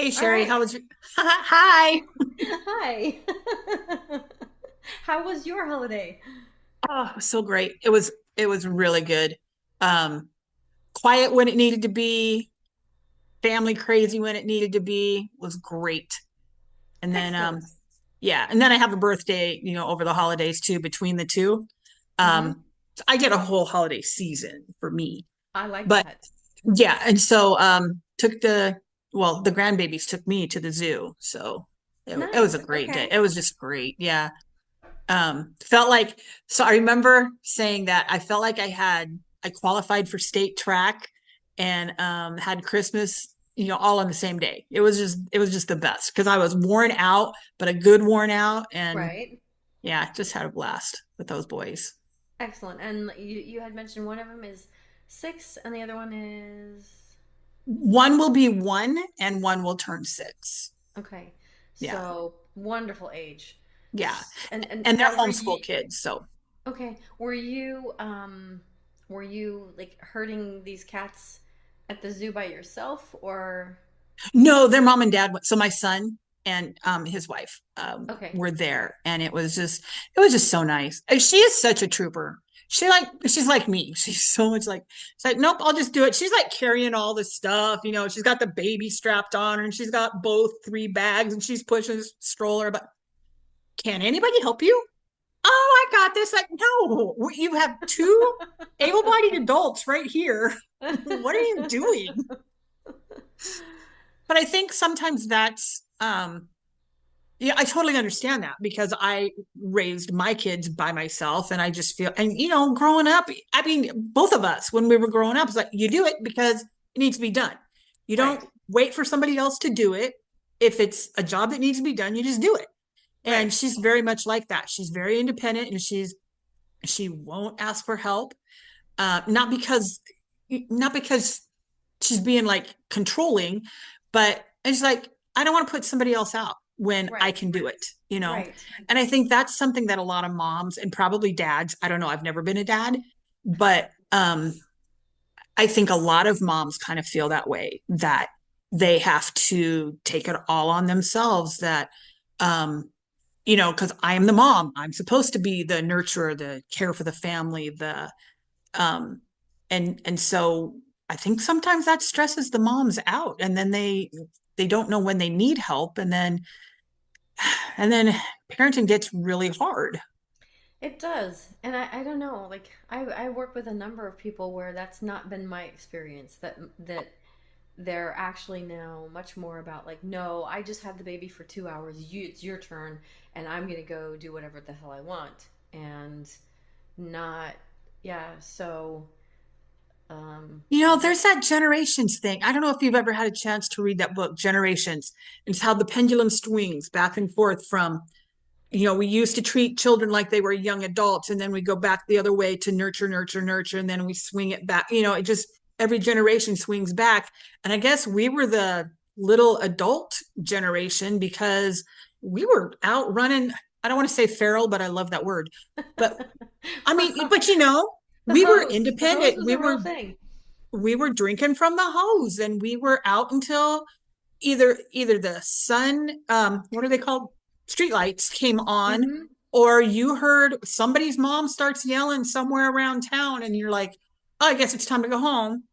Hey All Sherry, right. how was your Hi. Hi. How was your holiday? Oh, it was so great. It was really good. Um, quiet when it needed to be, family crazy when it needed to be, was great. And then Excellent. yeah, and then I have a birthday, over the holidays too, between the two. Hmm. I get a whole holiday season for me. I like But that. yeah, and so took the grandbabies took me to the zoo. So it was a Nice. great day. Okay. It was just great. Yeah. Felt like, so I remember saying that I felt like I qualified for state track and had Christmas, all on the same day. It was just the best because I was worn out, but a good worn out. And Right. yeah, just had a blast with those boys. Excellent. And you had mentioned one of them is 6 and the other one is One will be one and one will turn six. okay. Yeah. So wonderful age. Yeah. And And they're now homeschool kids. So okay, were you like herding these cats at the zoo by yourself or no, their mom and dad went. So my son and his wife okay. were there, and it was just so nice. And she is such a trooper. She's like me. She's so much like she's like, nope, I'll just do it. She's like carrying all the stuff, she's got the baby strapped on her, and she's got both three bags, and she's pushing a stroller. But can anybody help you? Oh, I got this. Like, no, you have two able-bodied adults right here. What are you doing? But I think sometimes that's yeah, I totally understand that because I raised my kids by myself and I just feel and growing up, I mean, both of us when we were growing up, it's like you do it because it needs to be done. You Right. don't wait for somebody else to do it. If it's a job that needs to be done, you just do it. And Right. she's very much like that. She's very independent and she won't ask for help. Not because she's being like controlling, but it's like I don't want to put somebody else out when I Right. can do it. Right. And I think that's something that a lot of moms and probably dads, I don't know, I've never been a dad, but I think a lot of moms kind of feel that way that they have to take it all on themselves that um because I am the mom. I'm supposed to be the nurturer, the care for the family, the um, and so I think sometimes that stresses the moms out, and then they don't know when they need help, and then parenting gets really hard. It does. And I don't know, like I work with a number of people where that's not been my experience that they're actually now much more about like, no, I just had the baby for 2 hours. It's your turn and I'm gonna go do whatever the hell I want. And not yeah, so that There's that generations thing. I don't know if you've ever had a chance to read that book, Generations. It's how the pendulum swings back and forth from we used to treat children like they were young adults, and then we go back the other way to nurture, nurture, nurture, and then we swing it back. It just every generation swings back. And I guess we were the little adult generation because we were out running. I don't want to say feral, but I love that word. But I mean, but we were the hose independent. was We a real were thing. we were drinking from the hose, and we were out until either the sun what are they called, street lights came on, Hmm. or you heard somebody's mom starts yelling somewhere around town and you're like, oh, I guess it's time to go home.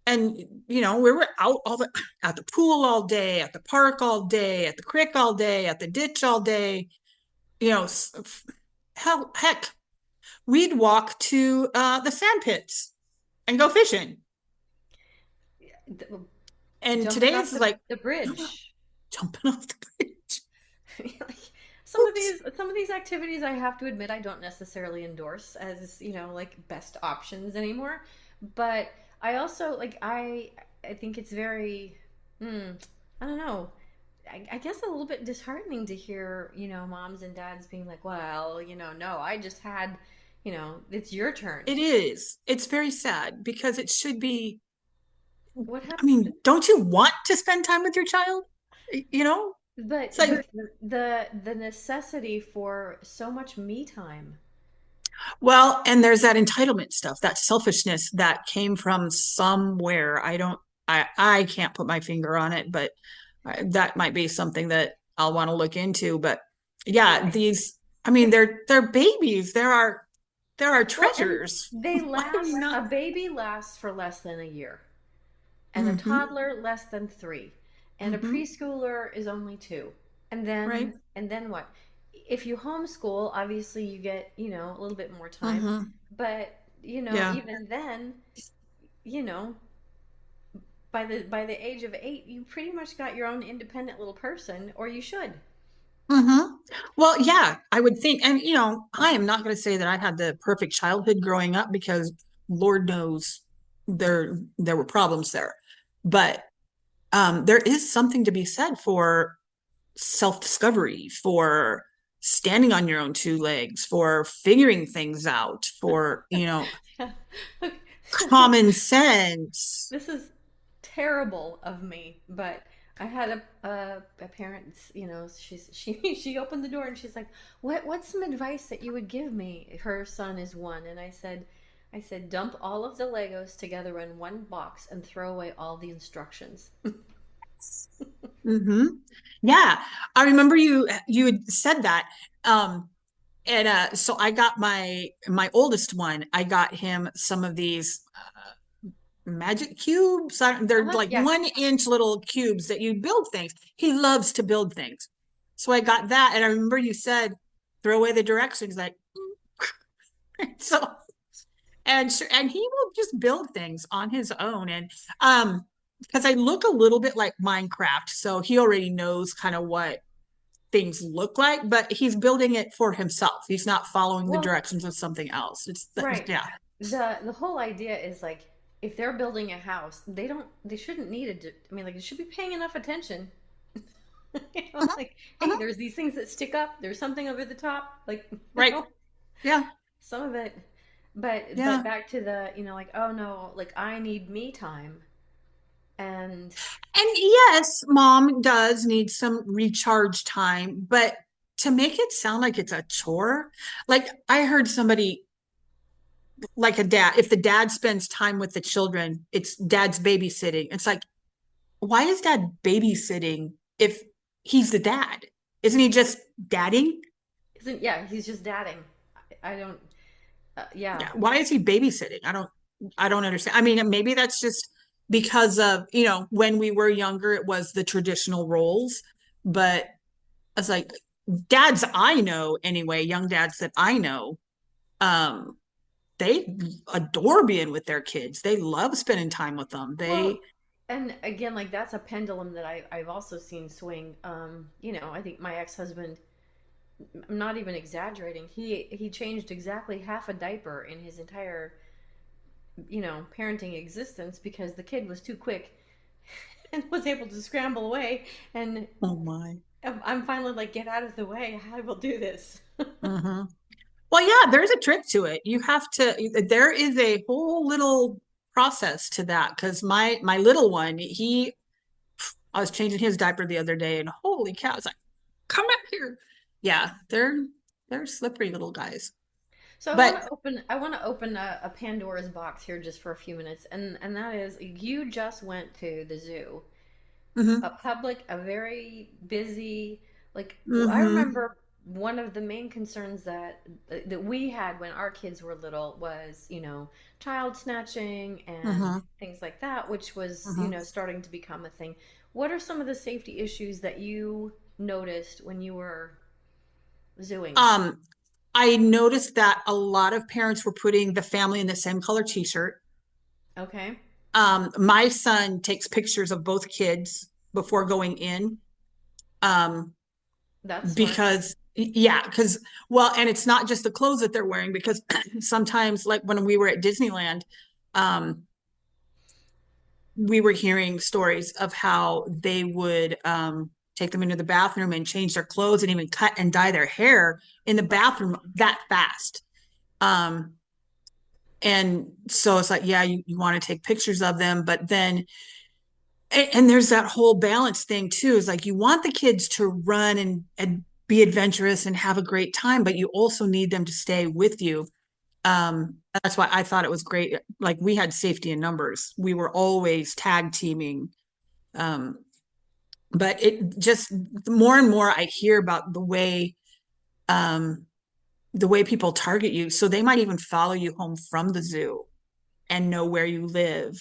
And we were out all the at the pool all day, at the park all day, at the creek all day, at the ditch all day. you know heck, we'd walk to the sand pits and go fishing. And Jumping today's off is like, the no, no, bridge. jumping off the bridge. Like, Oops. some of these activities I have to admit I don't necessarily endorse as, like best options anymore. But I also like I think it's very I don't know. I guess a little bit disheartening to hear, moms and dads being like, well, no, I just had, it's your turn. It is. It's very sad because it should be. What I happened? mean, don't you want to spend time with your child? You know, But it's like, the necessity for so much me time. well, and there's that entitlement stuff, that selfishness that came from somewhere. I don't. I can't put my finger on it, but that might be something that I'll want to look into. But yeah, Right. these, I mean, they're babies. There are Well, and treasures. they Why are we last, not? a baby lasts for less than a year, and a Mm-hmm. toddler less than 3, and a Mm-hmm. preschooler is only 2. Right. And then what? If you homeschool, obviously you get, a little bit more time, Mm-hmm. but Yeah. even then, you know, by the age of 8, you pretty much got your own independent little person, or you should. Mm-hmm. Well, yeah, I would think, and I am not going to say that I had the perfect childhood growing up because Lord knows there were problems there. But there is something to be said for self-discovery, for standing on your own two legs, for figuring things out, for, Yeah. Okay. common sense. This is terrible of me, but I had a parent, she opened the door and she's like, "What's some advice that you would give me?" Her son is 1, and I said, "Dump all of the Legos together in one box and throw away all the instructions." Hmm. Yeah, I remember you had said that. And so I got my oldest one. I got him some of these magic cubes. They're like Yeah. 1 inch little cubes that you build things. He loves to build things. So I got that, and I remember you said, "Throw away the directions." Like, so, and he will just build things on his own, and because I look a little bit like Minecraft, so he already knows kind of what things look like, but he's building it for himself. He's not following the Well, directions of something else. right. Yeah. The whole idea is like, if they're building a house, they shouldn't need I mean, like, they should be paying enough attention. Uh-huh. Like, hey, Uh-huh. there's these things that stick up. There's something over the top. Like, Right. Yeah. some of it. But Yeah. back to the, like, oh no, like, I need me time. And And yes, mom does need some recharge time, but to make it sound like it's a chore, like I heard somebody, like a dad, if the dad spends time with the children, it's dad's babysitting. It's like, why is dad babysitting if he's the dad? Isn't he just dadding? isn't yeah, he's just dadding. I don't. Yeah. Yeah. Why is he babysitting? I don't understand. I mean, maybe that's just because of, when we were younger, it was the traditional roles, but I was like, dads I know anyway, young dads that I know, um, they adore being with their kids. They love spending time with them. Well, and again, like, that's a pendulum that I've also seen swing. I think my ex-husband, I'm not even exaggerating. He changed exactly half a diaper in his entire, parenting existence because the kid was too quick and was able to scramble away. And Oh my. I'm finally like, get out of the way. I will do this. Hmm. Well, yeah, there's a trick to it. There is a whole little process to that because my little one, I was changing his diaper the other day and holy cow, it's like, come out here. Yeah, they're slippery little guys. So But I want to open a Pandora's box here just for a few minutes, and that is, you just went to the zoo, a hmm public, a very busy, like, I hmm remember one of the main concerns that we had when our kids were little was, child snatching and hmm things like that, which was, hmm starting to become a thing. What are some of the safety issues that you noticed when you were zooing? um I noticed that a lot of parents were putting the family in the same color t-shirt. Okay, My son takes pictures of both kids before going in. Um, that's smart. because yeah, because well, and it's not just the clothes that they're wearing, because sometimes, like when we were at Disneyland, um, we were hearing stories of how they would take them into the bathroom and change their clothes and even cut and dye their hair in the bathroom that fast. Um, and so it's like, yeah, you want to take pictures of them, but then and there's that whole balance thing too, is like you want the kids to run and be adventurous and have a great time, but you also need them to stay with you That's why I thought it was great. Like we had safety in numbers. We were always tag teaming. Um, but it just more and more I hear about um, the way people target you. So they might even follow you home from the zoo and know where you live.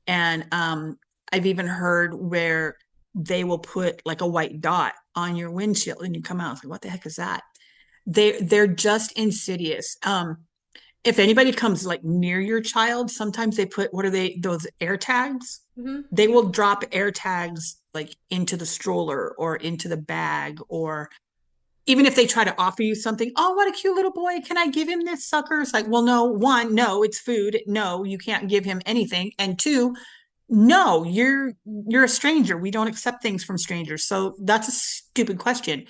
And I've even heard where they will put like a white dot on your windshield and you come out, like, what the heck is that? They're just insidious. If anybody comes like near your child, sometimes they put, what are they, those air tags? Hmm. They will drop air tags like into the stroller or into the bag, or even if they try to offer you something, oh, what a cute little boy. Can I give him this sucker? It's like, well, no, one, no, it's food. No, you can't give him anything. And two, no, you're a stranger. We don't accept things from strangers. So that's a stupid question.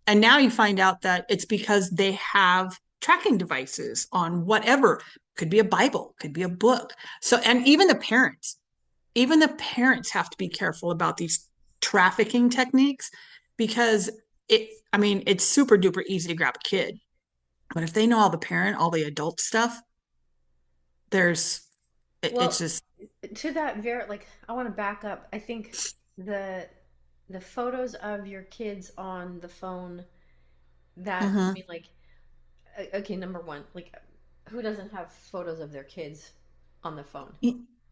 And now you find out that it's because they have tracking devices on whatever. Could be a Bible, could be a book. So, and even the parents have to be careful about these trafficking techniques because I mean, it's super duper easy to grab a kid. But if they know all the adult stuff, there's, it's Well, just, to that very like I want to back up. I think the the photos of your kids on the phone that I mhm. mean like okay, number one, like who doesn't have photos of their kids on the phone,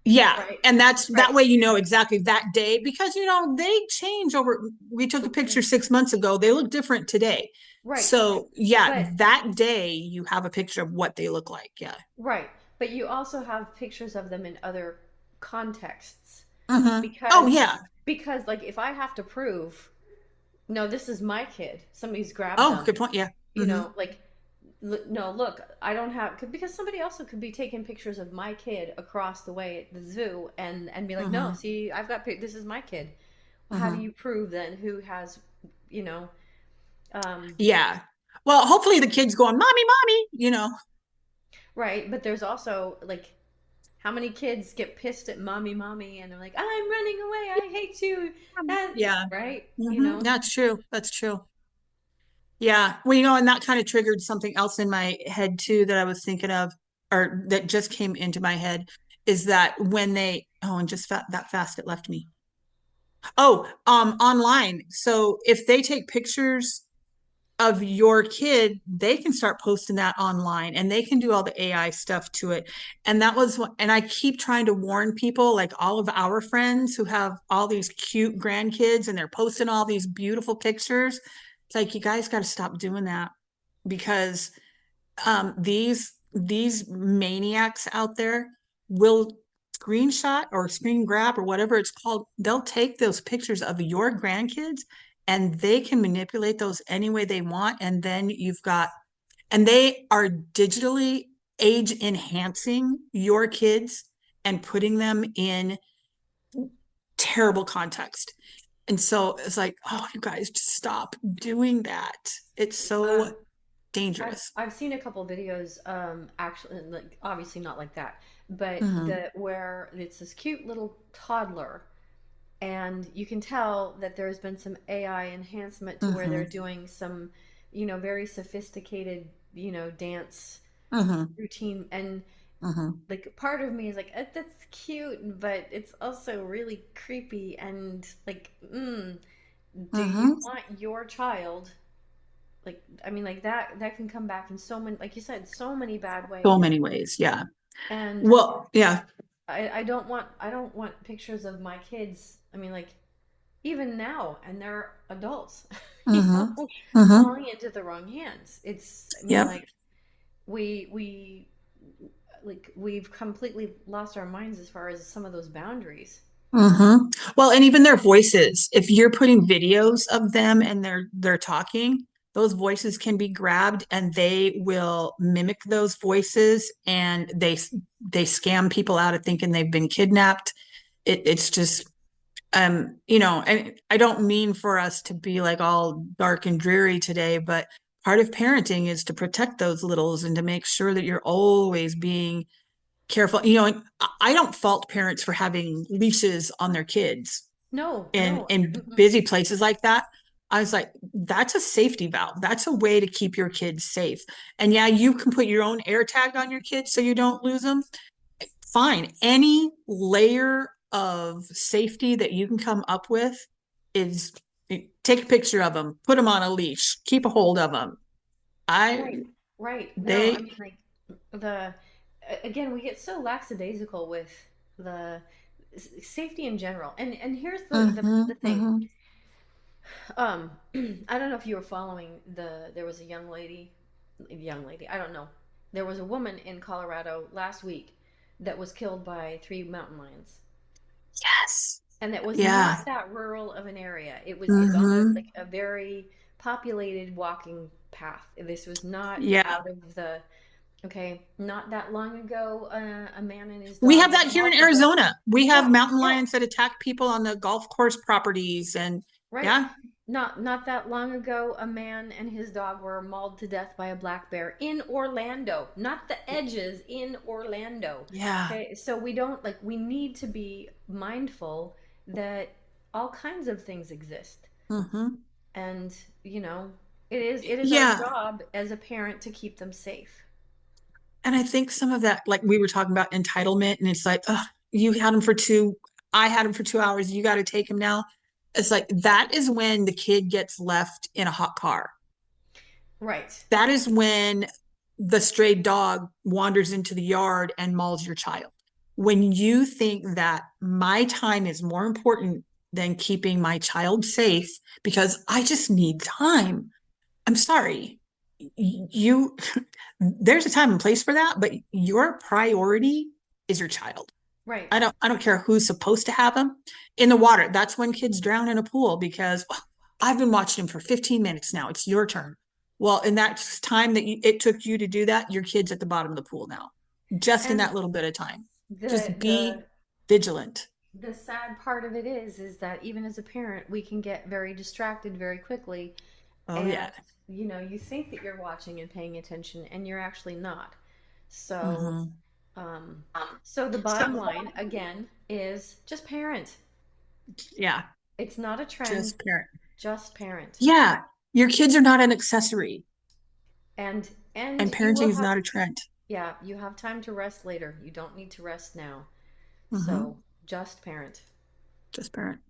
Yeah. right? And that's that Right. way, you know, exactly that day because, you know, they change over. We took a picture 6 months ago. They look different today. Right. So, yeah, But that day you have a picture of what they look like. Yeah. right. But you also have pictures of them in other contexts Oh, because yeah. like if I have to prove no, this is my kid. Somebody's grabbed Oh, them. good point. Yeah. You know, like no, look, I don't have because somebody also could be taking pictures of my kid across the way at the zoo and be like, "No, hmm see, I've got this is my kid." Well, how do hmm you prove then who has, you know, um Yeah. Well, hopefully the kid's going, mommy, mommy, you know. right, but there's also like how many kids get pissed at mommy, mommy, and they're like, "I'm running away. I hate you." That Yeah. right, you know. That's true. That's true. Yeah. Well, you know, and that kind of triggered something else in my head too that I was thinking of, or that just came into my head, is that when oh, and just that fast it left me. Oh, online. So if they take pictures of your kid, they can start posting that online and they can do all the AI stuff to it. And that was what, and I keep trying to warn people, like all of our friends who have all these cute grandkids and they're posting all these beautiful pictures. It's like, you guys got to stop doing that because these maniacs out there will screenshot or screen grab or whatever it's called. They'll take those pictures of your grandkids and they can manipulate those any way they want. And then you've got, and they are digitally age enhancing your kids and putting them in terrible context. And so it's like, oh, you guys just stop doing that. It's so Um dangerous. I've seen a couple videos, actually, like obviously not like that, but Mhm. the where it's this cute little toddler, and you can tell that there's been some AI enhancement to where they're Mhm. doing some, very sophisticated, dance Mhm. routine, and Mhm. like part of me is like, that's cute, but it's also really creepy, and like, do you Mhm. want your child like I mean like that can come back in so many like you said so many bad So ways many ways. Yeah. and Well, yeah. I don't want pictures of my kids. I mean like even now and they're adults Mhm. falling Mhm. into the wrong hands. It's I mean Yep. like we like we've completely lost our minds as far as some of those boundaries. Well, and even their voices. If you're putting videos of them and they're talking, those voices can be grabbed and they will mimic those voices and they scam people out of thinking they've been kidnapped. It's just you know, and I don't mean for us to be like all dark and dreary today, but part of parenting is to protect those littles and to make sure that you're always being careful. You know, and I don't fault parents for having leashes on their kids No, in no. in Mm-mm. busy places like that. I was like, that's a safety valve. That's a way to keep your kids safe. And yeah, you can put your own air tag on your kids so you don't lose them. Fine. Any layer of safety that you can come up with is take a picture of them, put them on a leash, keep a hold of them. I, Right, right. No, I they, mean, like, the again, we get so lackadaisical with the safety in general. And here's the thing. mhm. Um, I don't know if you were following there was a young lady, I don't know. There was a woman in Colorado last week that was killed by three mountain lions. Yes. And that was Yeah. not that rural of an area. It's on Hmm. like a very populated walking path. This was not Yeah. out of the okay, not that long ago, a man and his We dog have were that here in mauled to death. Arizona. We have Yeah, mountain yeah, lions that attack people on the golf course properties. And right. yeah, Not that long ago, a man and his dog were mauled to death by a black bear in Orlando, not the edges, in Orlando. yeah. Okay, so we don't like we need to be mindful that all kinds of things exist. Hmm. And, you know, it is our Yeah. job as a parent to keep them safe. And I think some of that, like we were talking about entitlement, and it's like, oh, you had him for two, I had him for 2 hours, you got to take him now. It's like that is when the kid gets left in a hot car. Right. That is when the stray dog wanders into the yard and mauls your child. When you think that my time is more important than keeping my child safe because I just need time, I'm sorry. You there's a time and place for that, but your priority is your child. Right. I don't care who's supposed to have them in the water. That's when kids drown in a pool because "Oh, I've been watching him for 15 minutes now. It's your turn." Well, in that time that it took you to do that, your kid's at the bottom of the pool now. Just in And that little bit of time. the Just the be vigilant. the sad part of it is that even as a parent, we can get very distracted very quickly, Oh and yeah. you think that you're watching and paying attention, and you're actually not. So, Hmm. um, so the bottom line again is just parent. Yeah. It's not a trend, Just parent. just parent. Yeah. Your kids are not an accessory, And and you will parenting is have not a trend. yeah, you have time to rest later. You don't need to rest now. Hmm. So just parent. Just parent.